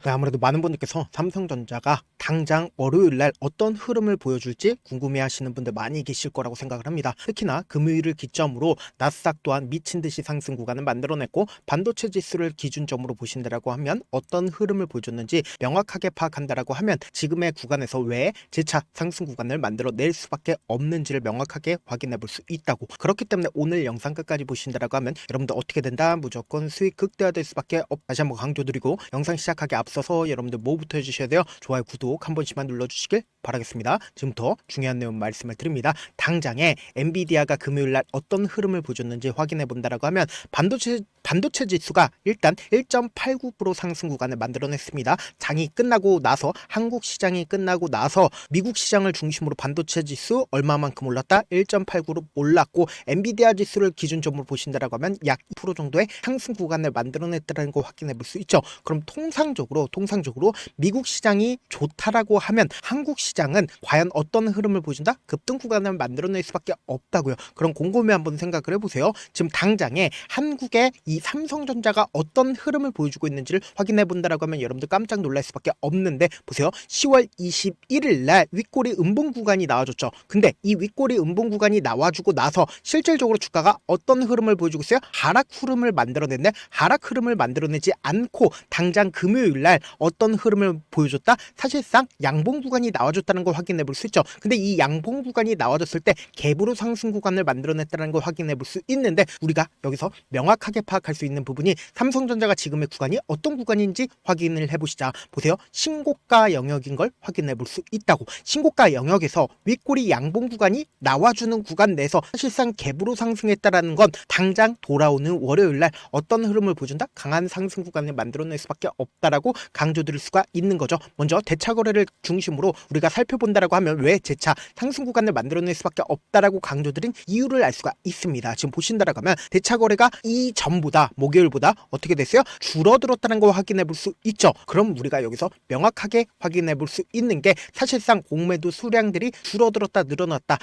네, 아무래도 많은 분들께서 삼성전자가 당장 월요일날 어떤 흐름을 보여줄지 궁금해하시는 분들 많이 계실 거라고 생각을 합니다. 특히나 금요일을 기점으로 나스닥 또한 미친 듯이 상승 구간을 만들어냈고 반도체 지수를 기준점으로 보신다라고 하면 어떤 흐름을 보여줬는지 명확하게 파악한다라고 하면 지금의 구간에서 왜 재차 상승 구간을 만들어낼 수밖에 없는지를 명확하게 확인해 볼 수 있다고. 그렇기 때문에 오늘 영상 끝까지 보신다라고 하면 여러분들 어떻게 된다? 무조건 수익 극대화될 수밖에 없. 다시 한번 강조드리고 영상 시작하기 앞서서 여러분들 뭐부터 해주셔야 돼요? 좋아요, 구독 한 번씩만 눌러주시길 바라겠습니다. 지금부터 중요한 내용 말씀을 드립니다. 당장에 엔비디아가 금요일날 어떤 흐름을 보여줬는지 확인해 본다라고 하면 반도체 지수가 일단 1.89% 상승 구간을 만들어냈습니다. 장이 끝나고 나서 한국 시장이 끝나고 나서 미국 시장을 중심으로 반도체 지수 얼마만큼 올랐다? 1.89로 올랐고 엔비디아 지수를 기준점으로 보신다라고 하면 약 2% 정도의 상승 구간을 만들어냈다는 거 확인해 볼 수 있죠. 그럼 통상적으로 미국 시장이 좋다라고 하면 한국 시장은 과연 어떤 흐름을 보여준다? 급등 구간을 만들어낼 수밖에 없다고요. 그럼 곰곰이 한번 생각을 해보세요. 지금 당장에 한국의 이 삼성전자가 어떤 흐름을 보여주고 있는지를 확인해 본다라고 하면 여러분들 깜짝 놀랄 수밖에 없는데 보세요. 10월 21일 날 윗꼬리 음봉 구간이 나와줬죠. 근데 이 윗꼬리 음봉 구간이 나와주고 나서 실질적으로 주가가 어떤 흐름을 보여주고 있어요? 하락 흐름을 만들어냈네. 하락 흐름을 만들어내지 않고 당장 금요일 날 어떤 흐름을 보여줬다? 사실상 양봉 구간이 나와줬다는 걸 확인해 볼 수 있죠. 근데 이 양봉 구간이 나와줬을 때 갭으로 상승 구간을 만들어냈다는 걸 확인해 볼 수 있는데 우리가 여기서 명확하게 파악할 수 있는 부분이 삼성전자가 지금의 구간이 어떤 구간인지 확인을 해보시자. 보세요. 신고가 영역인 걸 확인해 볼 수 있다고. 신고가 영역에서 윗꼬리 양봉 구간이 나와주는 구간 내에서 사실상 갭으로 상승했다라는 건 당장 돌아오는 월요일날 어떤 흐름을 보여준다? 강한 상승 구간을 만들어낼 수밖에 없다라고 강조드릴 수가 있는 거죠. 먼저 대차 거래를 중심으로 우리가 살펴본다라고 하면 왜 재차 상승 구간을 만들어낼 수밖에 없다라고 강조드린 이유를 알 수가 있습니다. 지금 보신다라고 하면 대차 거래가 이전보다 목요일보다 어떻게 됐어요? 줄어들었다는 걸 확인해 볼 수 있죠. 그럼 우리가 여기서 명확하게 확인해 볼 수 있는 게 사실상 공매도 수량들이 줄어들었다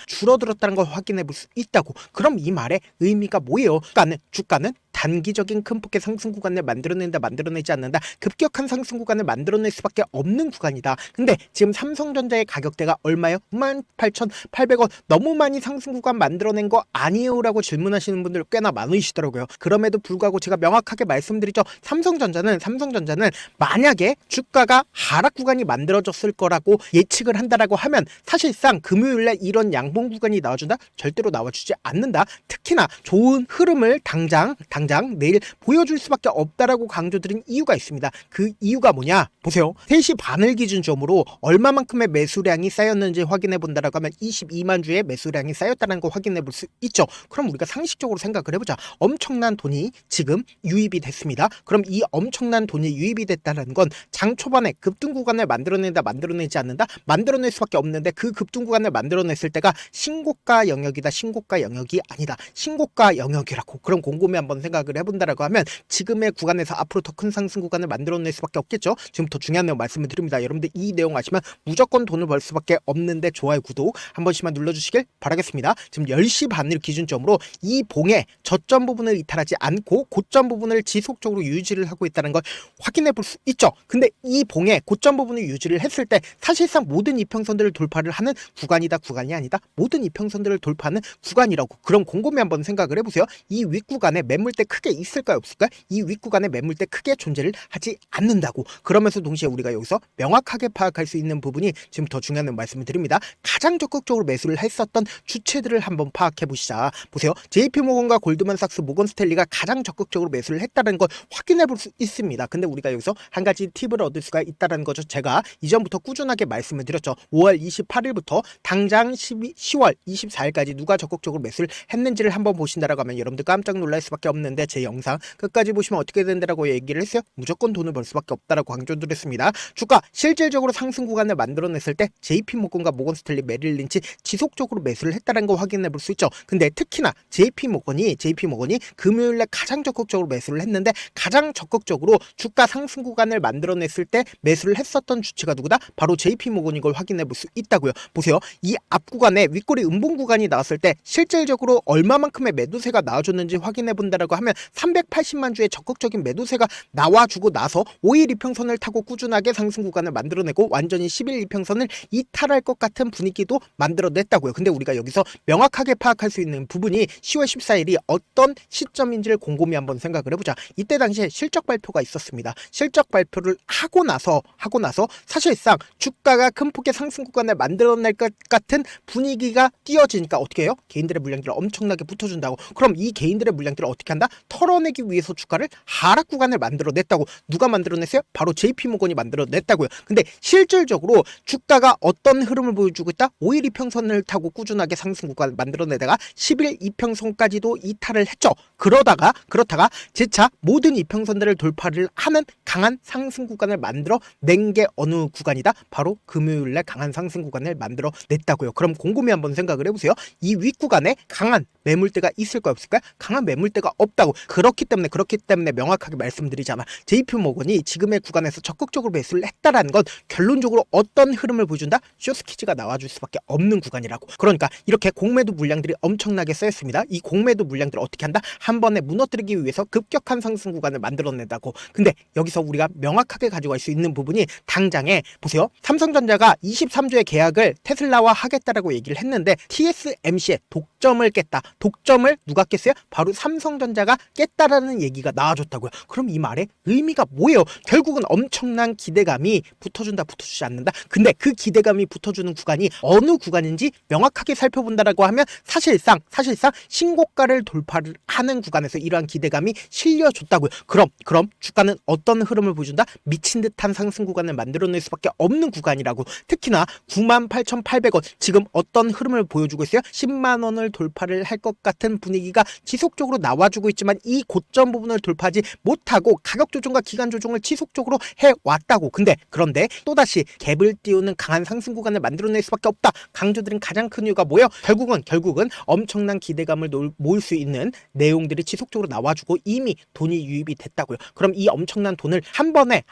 줄어들었다는 걸 확인해 볼 수 있다고. 그럼 이 말의 의미가 뭐예요? 주가는 단기적인 큰 폭의 상승 구간을 만들어내지 않는다. 급격한 상승 구간을 만들어낼 수밖에 없는 구간이다. 근데 지금 삼성전자의 가격대가 얼마예요? 18,800원. 너무 많이 상승 구간 만들어낸 거 아니에요? 라고 질문하시는 분들 꽤나 많으시더라고요. 그럼에도 불구하고 제가 명확하게 말씀드리죠. 삼성전자는 만약에 주가가 하락 구간이 만들어졌을 거라고 예측을 한다라고 하면 사실상 금요일날 이런 양봉 구간이 나와준다? 절대로 나와주지 않는다. 특히나 좋은 흐름을 당장 내일 보여줄 수밖에 없다라고 강조드린 이유가 있습니다. 그 이유가 뭐냐? 보세요. 3시 반을 기준점으로 얼마만큼의 매수량이 쌓였는지 확인해 본다라고 하면 22만 주의 매수량이 쌓였다는 거 확인해 볼 수 있죠. 그럼 우리가 상식적으로 생각을 해보자. 엄청난 돈이 지금 유입이 됐습니다. 그럼 이 엄청난 돈이 유입이 됐다는 건 장 초반에 급등 구간을 만들어내지 않는다? 만들어낼 수밖에 없는데 그 급등 구간을 만들어냈을 때가 신고가 영역이다. 신고가 영역이 아니다. 신고가 영역이라고. 그럼 곰곰이 한번 생각을 해본다라고 하면 지금의 구간에서 앞으로 더 큰 상승 구간을 만들어낼 수밖에 없겠죠. 지금 더 중요한 내용 말씀을 드립니다. 여러분들 이 내용 아시면 무조건 돈을 벌 수밖에 없는데 좋아요, 구독 한 번씩만 눌러주시길 바라겠습니다. 지금 10시 반을 기준점으로 이 봉의 저점 부분을 이탈하지 않고 고점 부분을 지속적으로 유지를 하고 있다는 걸 확인해 볼 수 있죠. 근데 이 봉의 고점 부분을 유지를 했을 때 사실상 모든 이평선들을 돌파를 하는 구간이다, 구간이 아니다. 모든 이평선들을 돌파하는 구간이라고. 그럼 곰곰이 한번 생각을 해보세요. 이 윗구간에 매물대 크게 있을까요, 없을까요? 이 윗구간에 매물대 크게 존재를 하지 않는다고. 그러면서 동시에 우리가 여기서 명확하게 파악할 수 있는 부분이 지금 더 중요한 말씀을 드립니다. 가장 적극적으로 매수를 했었던 주체들을 한번 파악해 보시자. 보세요. JP모건과 골드만삭스, 모건스탠리가 가장 적극적으로 매수를 했다는 걸 확인해 볼 수 있습니다. 근데 우리가 여기서 한 가지 팁을 얻을 수가 있다는 거죠. 제가 이전부터 꾸준하게 말씀을 드렸죠. 5월 28일부터 당장 10월 24일까지 누가 적극적으로 매수를 했는지를 한번 보신다라고 하면 여러분들 깜짝 놀랄 수밖에 없는데 제 영상 끝까지 보시면 어떻게 된다라고 얘기를 했어요. 무조건 돈을 벌 수밖에 없다라고 강조드렸습니다. 주가 실질적으로 상승 구간을 만들어냈을 때 JP모건과 모건스탠리, 메릴린치 지속적으로 매수를 했다는 거 확인해 볼 수 있죠. 근데 특히나 JP모건이 금요일에 가장 적극적으로 매수를 했는데 가장 적극적으로 주가 상승 구간을 만들어냈을 때 매수를 했었던 주체가 누구다? 바로 JP모건인 걸 확인해 볼 수 있다고요. 보세요. 이 앞 구간에 윗꼬리 음봉 구간이 나왔을 때 실질적으로 얼마만큼의 매도세가 나와줬는지 확인해 본다라고 하면 하면 380만 주의 적극적인 매도세가 나와주고 나서 5일 이평선을 타고 꾸준하게 상승 구간을 만들어내고 완전히 10일 이평선을 이탈할 것 같은 분위기도 만들어냈다고요. 근데 우리가 여기서 명확하게 파악할 수 있는 부분이 10월 14일이 어떤 시점인지를 곰곰이 한번 생각을 해보자. 이때 당시에 실적 발표가 있었습니다. 실적 발표를 하고 나서 사실상 주가가 큰 폭의 상승 구간을 만들어낼 것 같은 분위기가 띄어지니까 어떻게 해요? 개인들의 물량들을 엄청나게 붙어준다고. 그럼 이 개인들의 물량들을 어떻게 한다? 털어내기 위해서 주가를 하락 구간을 만들어냈다고. 누가 만들어냈어요? 바로 JP모건이 만들어냈다고요. 근데 실질적으로 주가가 어떤 흐름을 보여주고 있다? 5일 이평선을 타고 꾸준하게 상승 구간을 만들어내다가 10일 이평선까지도 이탈을 했죠. 그러다가 재차 모든 이평선들을 돌파를 하는 강한 상승 구간을 만들어낸 게 어느 구간이다? 바로 금요일날 강한 상승 구간을 만들어냈다고요. 그럼 곰곰이 한번 생각을 해보세요. 이 윗구간에 강한 매물대가 있을까요, 없을까요? 강한 매물대가 없다고. 그렇기 때문에 명확하게 말씀드리자면 JP모건이 지금의 구간에서 적극적으로 매수를 했다라는 건 결론적으로 어떤 흐름을 보여준다? 쇼스키즈가 나와줄 수밖에 없는 구간이라고. 그러니까 이렇게 공매도 물량들이 엄청나게 쌓였습니다. 이 공매도 물량들을 어떻게 한다? 한 번에 무너뜨리기 위해서 급격한 상승 구간을 만들어낸다고. 근데 여기서 우리가 명확하게 가져갈 수 있는 부분이 당장에 보세요. 삼성전자가 23조의 계약을 테슬라와 하겠다라고 얘기를 했는데 TSMC의 독점을 깼다. 독점을 누가 깼어요? 바로 삼성전자가 깼다라는 얘기가 나와줬다고요. 그럼 이 말의 의미가 뭐예요? 결국은 엄청난 기대감이 붙어준다, 붙어주지 않는다. 근데 그 기대감이 붙어주는 구간이 어느 구간인지 명확하게 살펴본다라고 하면 사실상 신고가를 돌파를 하는 구간에서 이러한 기대감이 실려줬다고요. 그럼 주가는 어떤 흐름을 보여준다? 미친 듯한 상승 구간을 만들어낼 수밖에 없는 구간이라고. 특히나 98,800원 지금 어떤 흐름을 보여주고 있어요? 10만 원을 돌파를 할 것 같은 분위기가 지속적으로 나와주고 있지만 이 고점 부분을 돌파하지 못하고 가격 조정과 기간 조정을 지속적으로 해왔다고. 그런데 또다시 갭을 띄우는 강한 상승 구간을 만들어낼 수밖에 없다. 강조드린 가장 큰 이유가 뭐예요? 결국은 엄청난 기대감을 모을 수 있는 내용들이 지속적으로 나와주고 이미 돈이 유입이 됐다고요. 그럼 이 엄청난 돈을 한 번에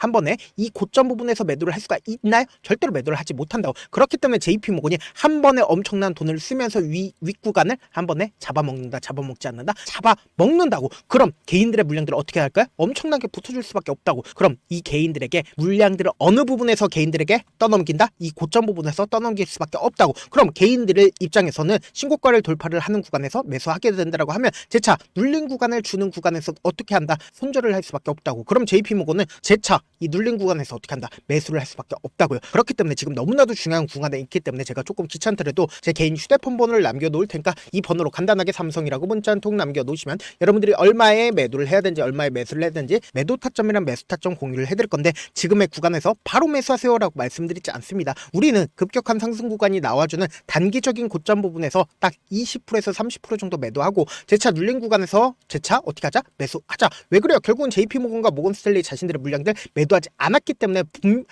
이 고점 부분에서 매도를 할 수가 있나요? 절대로 매도를 하지 못한다고. 그렇기 때문에 JP모건이 한 번에 엄청난 돈을 쓰면서 윗구간을 한 번에 잡아먹지 않는다? 잡아먹는다고. 그럼 개인들의 물량들을 어떻게 할까요? 엄청나게 붙어줄 수밖에 없다고. 그럼 이 개인들에게 물량들을 어느 부분에서 개인들에게 떠넘긴다? 이 고점 부분에서 떠넘길 수밖에 없다고. 그럼 개인들의 입장에서는 신고가를 돌파를 하는 구간에서 매수하게 된다라고 하면 재차 눌린 구간을 주는 구간에서 어떻게 한다? 손절을 할 수밖에 없다고. 그럼 JP모건은 재차 이 눌린 구간에서 어떻게 한다? 매수를 할 수밖에 없다고요. 그렇기 때문에 지금 너무나도 중요한 구간에 있기 때문에 제가 조금 귀찮더라도 제 개인 휴대폰 번호를 남겨놓을 테니까 이 번호로 간단하게 삼성이라고 문자 한 통 남겨놓으시면 여러분들이 얼마에 매도를 해야 되는지 얼마에 매수를 해야 되는지 매도 타점이랑 매수 타점 공유를 해드릴 건데 지금의 구간에서 바로 매수하세요 라고 말씀드리지 않습니다. 우리는 급격한 상승 구간이 나와주는 단기적인 고점 부분에서 딱 20%에서 30% 정도 매도하고 재차 눌린 구간에서 재차 어떻게 하자? 매수하자. 왜 그래요? 결국은 JP모건과 모건스탠리 자신들의 물량들 매도하지 않았기 때문에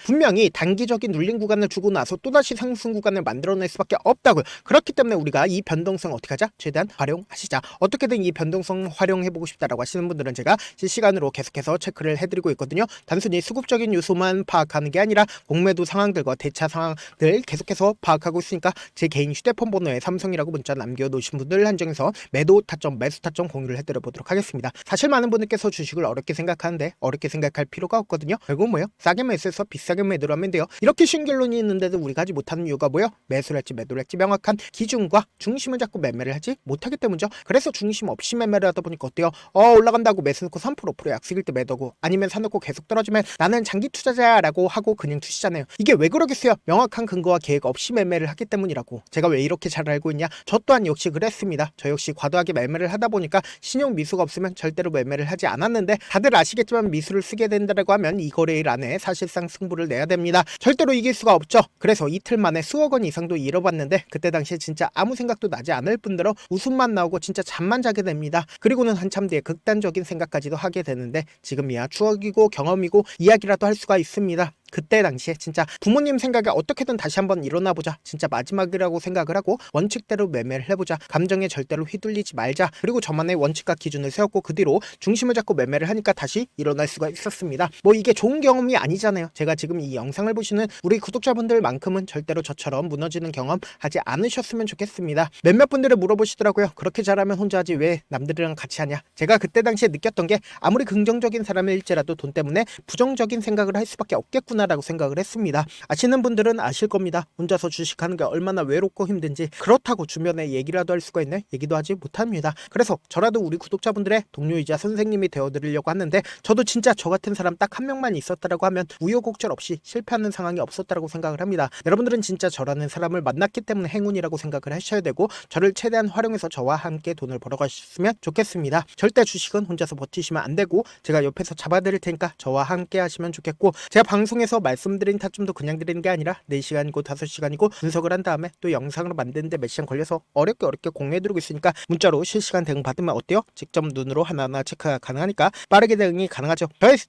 분명히 단기적인 눌린 구간을 주고 나서 또다시 상승 구간을 만들어낼 수밖에 없다고요. 그렇기 때문에 우리가 이 변동성 어떻게 하자? 최대한 활용하시자. 어떻게든 이 변동성 활용해보고 싶다라고 하시는 분들은 제가 실시간으로 계속해서 체크를 해드리고 있거든요. 단순히 수급적인 요소만 파악하는 게 아니라 공매도 상황들과 대차 상황들 계속해서 파악하고 있으니까 제 개인 휴대폰 번호에 삼성이라고 문자 남겨놓으신 분들 한정해서 매도 타점, 매수 타점 공유를 해드려 보도록 하겠습니다. 사실 많은 분들께서 주식을 어렵게 생각하는데 어렵게 생각할 필요가 없거든요. 결국 뭐예요? 싸게 매수해서 비싸게 매도를 하면 돼요. 이렇게 쉬운 결론이 있는데도 우리가 하지 못하는 이유가 뭐예요? 매수를 할지 매도를 할지 명확한 기준과 중심을 잡고 매매를 하지 못하기 때문이죠. 그래서 중심 없이 매매를 하다 보니까 어때요? 올라간다고 매수 넣고 3% 5% 약속일 때 매도고 아니면 사놓고 계속 떨어지면 나는 장기 투자자야라고 하고 그냥 투시잖아요. 이게 왜 그러겠어요? 명확한 근거와 계획 없이 매매를 하기 때문이라고. 제가 왜 이렇게 잘 알고 있냐? 저 또한 역시 그랬습니다. 저 역시 과도하게 매매를 하다 보니까 신용 미수가 없으면 절대로 매매를 하지 않았는데 다들 아시겠지만 미수를 쓰게 된다고 하면 이 거래일 안에 사실상 승부를 내야 됩니다. 절대로 이길 수가 없죠. 그래서 이틀 만에 수억 원 이상도 잃어봤는데 그때 당시에 진짜 아무 생각도 나지 않을 뿐더러 웃음만 나오고 진짜 잠만 자게 됩니다. 그리고는 한참 뒤에 극단적인 생각까지도 하게 되는데 지금이야 추억이고 경험이고 이야기라도 할 수가 있습니다. 그때 당시에 진짜 부모님 생각에 어떻게든 다시 한번 일어나보자, 진짜 마지막이라고 생각을 하고 원칙대로 매매를 해보자, 감정에 절대로 휘둘리지 말자, 그리고 저만의 원칙과 기준을 세웠고 그 뒤로 중심을 잡고 매매를 하니까 다시 일어날 수가 있었습니다. 뭐 이게 좋은 경험이 아니잖아요. 제가 지금 이 영상을 보시는 우리 구독자분들만큼은 절대로 저처럼 무너지는 경험 하지 않으셨으면 좋겠습니다. 몇몇 분들이 물어보시더라고요. 그렇게 잘하면 혼자 하지 왜 남들이랑 같이 하냐. 제가 그때 당시에 느꼈던 게 아무리 긍정적인 사람일지라도 돈 때문에 부정적인 생각을 할 수밖에 없겠구나라고 생각을 했습니다. 아시는 분들은 아실 겁니다. 혼자서 주식하는 게 얼마나 외롭고 힘든지. 그렇다고 주변에 얘기라도 할 수가 있네? 얘기도 하지 못합니다. 그래서 저라도 우리 구독자분들의 동료이자 선생님이 되어드리려고 하는데, 저도 진짜 저 같은 사람 딱 한 명만 있었다라고 하면 우여곡절 없이 실패하는 상황이 없었다라고 생각을 합니다. 여러분들은 진짜 저라는 사람을 만났기 때문에 행운이라고 생각을 하셔야 되고, 저를 최대한 활용해서 저와 함께 돈을 벌어가셨으면 좋겠습니다. 절대 주식은 혼자서 버티시면 안 되고 제가 옆에서 잡아드릴 테니까 저와 함께 하시면 좋겠고, 제가 방송에서 말씀드린 타점도 그냥 드리는 게 아니라 4시간이고 5시간이고 분석을 한 다음에 또 영상으로 만드는데 몇 시간 걸려서 어렵게 공유해드리고 있으니까 문자로 실시간 대응 받으면 어때요? 직접 눈으로 하나하나 체크가 가능하니까 빠르게 대응이 가능하죠.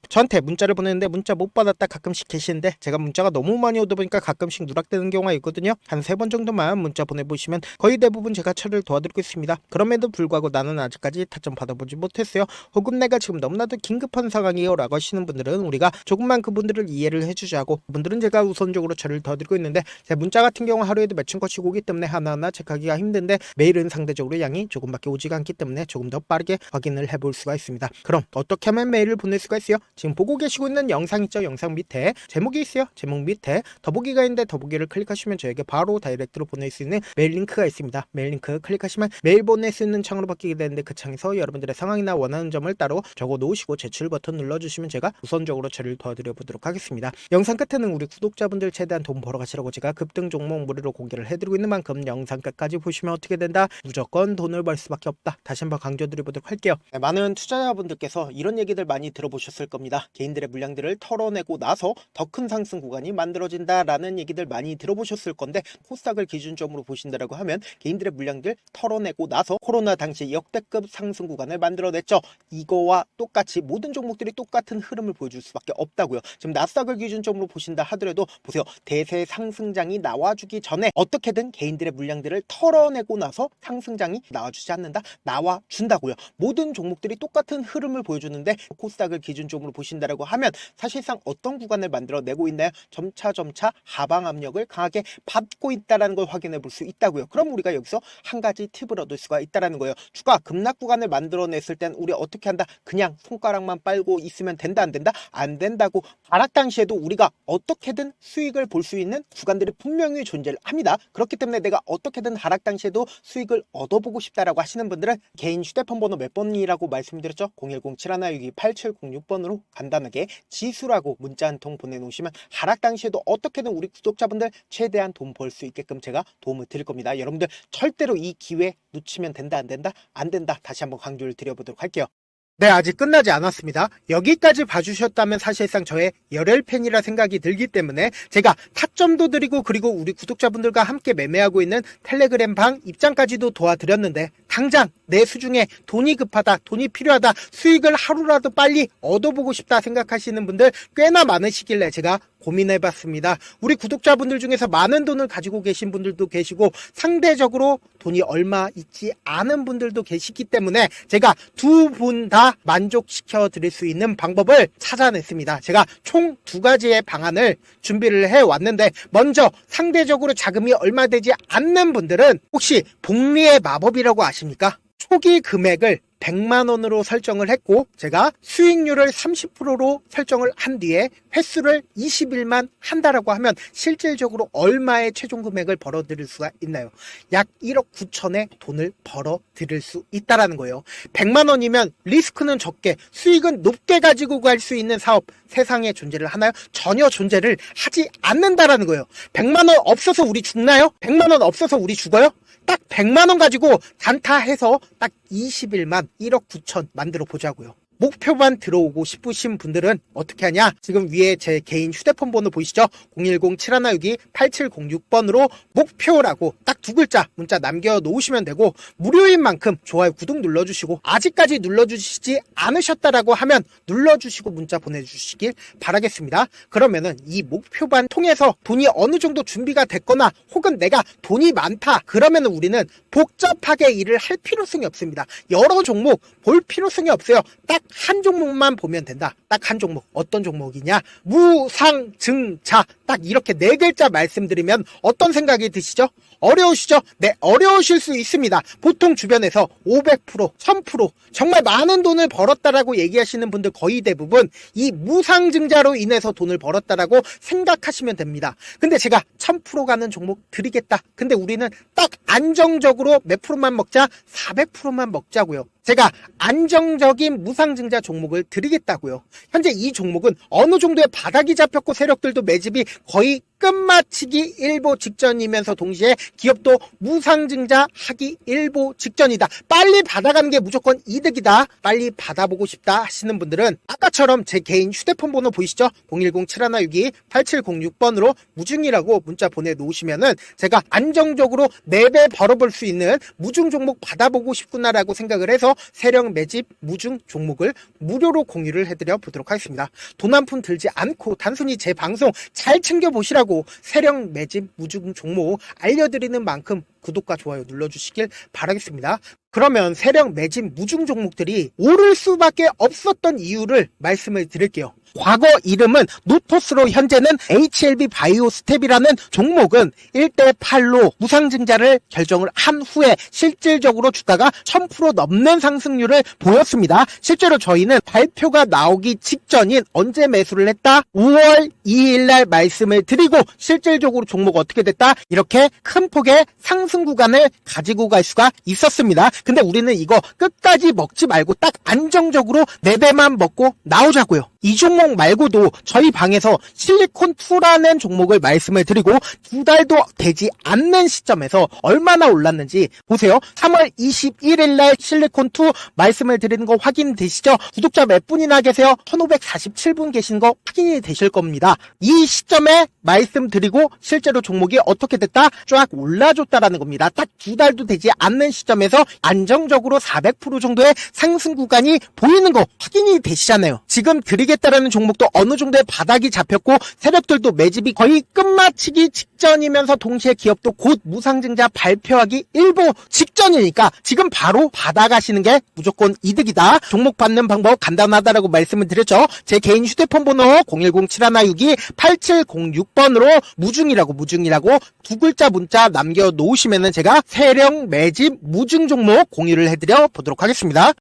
저한테 문자를 보내는데 문자 못 받았다 가끔씩 계시는데, 제가 문자가 너무 많이 오다 보니까 가끔씩 누락되는 경우가 있거든요. 한 3번 정도만 문자 보내보시면 거의 대부분 제가 처리를 도와드리고 있습니다. 그럼에도 불구하고 나는 아직까지 타점 받아보지 못했어요. 혹은 내가 지금 너무나도 긴급한 상황이에요 라고 하시는 분들은 우리가 조금만 그분들을 이해를 해주자고, 그분들은 제가 우선적으로 처리를 도와드리고 있는데, 제 문자 같은 경우 하루에도 몇천 건씩 오기 때문에 하나하나 체크하기가 힘든데, 메일은 상대적으로 양이 조금밖에 오지가 않기 때문에 조금 더 빠르게 확인을 해볼 수가 있습니다. 그럼 어떻게 하면 메일을 보낼 수가 있어요? 지금 보고 계시고 있는 영상 있죠? 영상 밑에 제목이 있어요. 제목 밑에 더보기가 있는데 더보기를 클릭하시면 저에게 바로 다이렉트로 보낼 수 있는 메일 링크가 있습니다. 메일 링크 클릭하시면 메일 보낼 수 있는 창으로 바뀌게 되는데, 그 창에서 여러분들의 상황이나 원하는 점을 따로 적어 놓으시고 제출 버튼 눌러주시면 제가 우선적으로 처리를 도와드려 보도록 하겠습니다. 영상 끝에는 우리 구독자분들 최대한 돈 벌어가시라고 제가 급등 종목 무료로 공개를 해드리고 있는 만큼 영상 끝까지 보시면 어떻게 된다? 무조건 돈을 벌 수밖에 없다. 다시 한번 강조드려 보도록 할게요. 많은 투자자분들께서 이런 얘기들 많이 들어보셨을 겁니다. 개인들의 물량들을 털어내고 나서 더 큰 상승 구간이 만들어진다라는 얘기들 많이 들어보셨을 건데, 코스닥을 기준점으로 보신다라고 하면 개인들의 물량들 털어내고 나서 코로나 당시 역대급 상승 구간을 만들어냈죠. 이거와 똑같이 모든 종목들이 똑같은 흐름을 보여줄 수밖에 없다고요. 지금 나스닥을 기준점으로 보신다 하더라도 보세요. 대세 상승장이 나와주기 전에 어떻게든 개인들의 물량들을 털어내고 나서 상승장이 나와주지 않는다? 나와준다고요. 모든 종목들이 똑같은 흐름을 보여주는데, 코스닥을 기준점으로 보신다라고 하면 사실상 어떤 구간을 만들어내고 있나요? 점차 하방 압력을 강하게 받고 있다는 걸 확인해 볼 수 있다고요. 그럼 우리가 여기서 한 가지 팁을 얻을 수가 있다는 거예요. 주가 급락 구간을 만들어냈을 땐 우리 어떻게 한다? 그냥 손가락만 빨고 있으면 된다 안 된다? 안 된다고. 하락 당시에도 우리가 어떻게든 수익을 볼 수 있는 구간들이 분명히 존재를 합니다. 그렇기 때문에 내가 어떻게든 하락 당시에도 수익을 얻어보고 싶다라고 하시는 분들은 개인 휴대폰 번호 몇 번이라고 말씀드렸죠? 010-7162-8706번으로 간단하게 지수라고 문자 한 통 보내놓으시면 하락 당시에도 어떻게든 우리 구독자분들 최대한 돈 벌 수 있게끔 제가 도움을 드릴 겁니다. 여러분들 절대로 이 기회 놓치면 된다 안 된다? 안 된다. 다시 한번 강조를 드려보도록 할게요. 네, 아직 끝나지 않았습니다. 여기까지 봐주셨다면 사실상 저의 열혈 팬이라 생각이 들기 때문에 제가 타점도 드리고, 그리고 우리 구독자분들과 함께 매매하고 있는 텔레그램 방 입장까지도 도와드렸는데, 당장 내 수중에 돈이 급하다, 돈이 필요하다, 수익을 하루라도 빨리 얻어보고 싶다 생각하시는 분들 꽤나 많으시길래 제가 고민해봤습니다. 우리 구독자분들 중에서 많은 돈을 가지고 계신 분들도 계시고 상대적으로 돈이 얼마 있지 않은 분들도 계시기 때문에 제가 두 분 다 만족시켜 드릴 수 있는 방법을 찾아냈습니다. 제가 총 2가지의 방안을 준비를 해왔는데, 먼저 상대적으로 자금이 얼마 되지 않는 분들은 혹시 복리의 마법이라고 아십니까? 초기 금액을 100만원으로 설정을 했고, 제가 수익률을 30%로 설정을 한 뒤에 횟수를 20일만 한다라고 하면 실질적으로 얼마의 최종 금액을 벌어들일 수가 있나요? 약 1억 9천의 돈을 벌어들일 수 있다라는 거예요. 100만원이면 리스크는 적게 수익은 높게 가지고 갈 수 있는 사업, 세상에 존재를 하나요? 전혀 존재를 하지 않는다라는 거예요. 100만원 없어서 우리 죽나요? 100만원 없어서 우리 죽어요? 딱 100만원 가지고 단타해서 딱 20일만 1억 9천 만들어 보자고요. 목표만 들어오고 싶으신 분들은 어떻게 하냐? 지금 위에 제 개인 휴대폰 번호 보이시죠? 010-7162-8706번으로 목표라고 딱 두 글자 문자 남겨놓으시면 되고, 무료인 만큼 좋아요, 구독 눌러주시고, 아직까지 눌러주시지 않으셨다라고 하면 눌러주시고 문자 보내주시길 바라겠습니다. 그러면은 이 목표반 통해서 돈이 어느 정도 준비가 됐거나 혹은 내가 돈이 많다 그러면은 우리는 복잡하게 일을 할 필요성이 없습니다. 여러 종목 볼 필요성이 없어요. 딱 한 종목만 보면 된다. 딱 한 종목. 어떤 종목이냐? 무상증자. 딱 이렇게 네 글자 말씀드리면 어떤 생각이 드시죠? 어려우시죠? 네, 어려우실 수 있습니다. 보통 주변에서 500%, 1000% 정말 많은 돈을 벌었다라고 얘기하시는 분들 거의 대부분 이 무상증자로 인해서 돈을 벌었다라고 생각하시면 됩니다. 근데 제가 1000% 가는 종목 드리겠다. 근데 우리는 딱 안정적으로 몇 프로만 먹자? 400%만 먹자고요. 제가 안정적인 무상증자 종목을 드리겠다고요. 현재 이 종목은 어느 정도의 바닥이 잡혔고 세력들도 매집이 거의 끝마치기 일보 직전이면서 동시에 기업도 무상증자 하기 일보 직전이다. 빨리 받아가는 게 무조건 이득이다. 빨리 받아보고 싶다 하시는 분들은 아까처럼 제 개인 휴대폰 번호 보이시죠? 010-7162-8706번으로 무중이라고 문자 보내놓으시면은 제가 안정적으로 4배 벌어볼 수 있는 무중 종목 받아보고 싶구나라고 생각을 해서 세력 매집 무중 종목을 무료로 공유를 해드려 보도록 하겠습니다. 돈 한 푼 들지 않고 단순히 제 방송 잘 챙겨보시라고 세력 매집 무중 종목 알려드리는 만큼 구독과 좋아요 눌러주시길 바라겠습니다. 그러면 세력 매집 무중 종목들이 오를 수밖에 없었던 이유를 말씀을 드릴게요. 과거 이름은 노토스로 현재는 HLB 바이오스텝이라는 종목은 1대8로 무상증자를 결정을 한 후에 실질적으로 주가가 1000% 넘는 상승률을 보였습니다. 실제로 저희는 발표가 나오기 직전인 언제 매수를 했다? 5월 2일날 말씀을 드리고 실질적으로 종목 어떻게 됐다? 이렇게 큰 폭의 상승 구간을 가지고 갈 수가 있었습니다. 근데 우리는 이거 끝까지 먹지 말고 딱 안정적으로 4배만 먹고 나오자고요. 이 종목 말고도 저희 방에서 실리콘2라는 종목을 말씀을 드리고 2달도 되지 않는 시점에서 얼마나 올랐는지 보세요. 3월 21일 날 실리콘2 말씀을 드리는 거 확인되시죠? 구독자 몇 분이나 계세요? 1547분 계신 거 확인이 되실 겁니다. 이 시점에 말씀드리고 실제로 종목이 어떻게 됐다? 쫙 올라줬다라는 겁니다. 딱 2달도 되지 않는 시점에서 안정적으로 400% 정도의 상승 구간이 보이는 거 확인이 되시잖아요. 지금 드리겠다라는 종목도 어느 정도의 바닥이 잡혔고 세력들도 매집이 거의 끝마치기 직전이면서 동시에 기업도 곧 무상증자 발표하기 일보 직전이니까 지금 바로 받아가시는 게 무조건 이득이다. 종목 받는 방법 간단하다라고 말씀을 드렸죠. 제 개인 휴대폰 번호 010-7162-8706번으로 무중이라고 두 글자 문자 남겨놓으시면은 제가 세력 매집 무중 종목 공유를 해드려 보도록 하겠습니다.